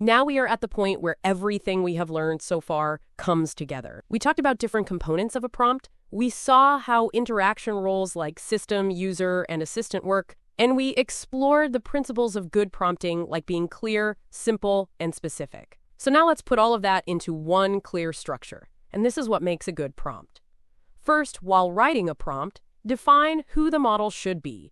Now we are at the point where everything we have learned so far comes together. We talked about different components of a prompt. We saw how interaction roles like system, user, and assistant work, and we explored the principles of good prompting like being clear, simple, and specific. So now let's put all of that into one clear structure. And this is what makes a good prompt. First, while writing a prompt, define who the model should be.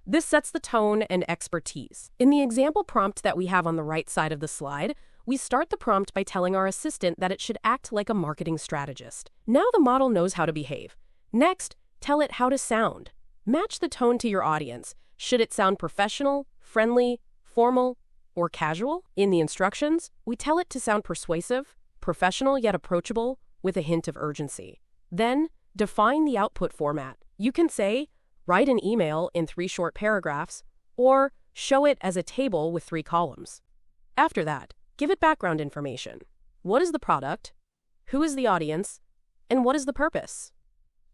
This sets the tone and expertise. In the example prompt that we have on the right side of the slide, we start the prompt by telling our assistant that it should act like a marketing strategist. Now the model knows how to behave. Next, tell it how to sound. Match the tone to your audience. Should it sound professional, friendly, formal, or casual? In the instructions, we tell it to sound persuasive, professional yet approachable, with a hint of urgency. Then, define the output format. You can say, write an email in 3 short paragraphs, or show it as a table with 3 columns. After that, give it background information. What is the product? Who is the audience? And what is the purpose?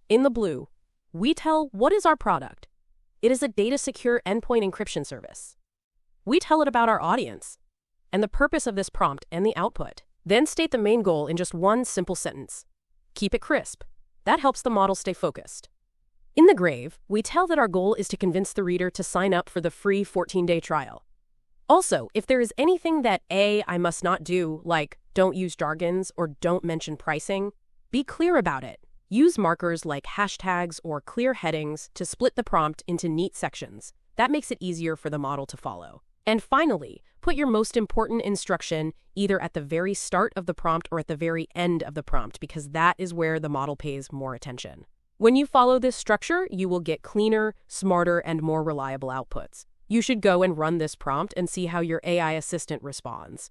In the blue, we tell what is our product. It is a data-secure endpoint encryption service. We tell it about our audience and the purpose of this prompt and the output. Then state the main goal in just one simple sentence. Keep it crisp. That helps the model stay focused. In the gray, we tell that our goal is to convince the reader to sign up for the free 14-day trial. Also, if there is anything that I must not do, like don't use jargons or don't mention pricing, be clear about it. Use markers like hashtags or clear headings to split the prompt into neat sections. That makes it easier for the model to follow. And finally, put your most important instruction either at the very start of the prompt or at the very end of the prompt, because that is where the model pays more attention. When you follow this structure, you will get cleaner, smarter, and more reliable outputs. You should go and run this prompt and see how your AI assistant responds.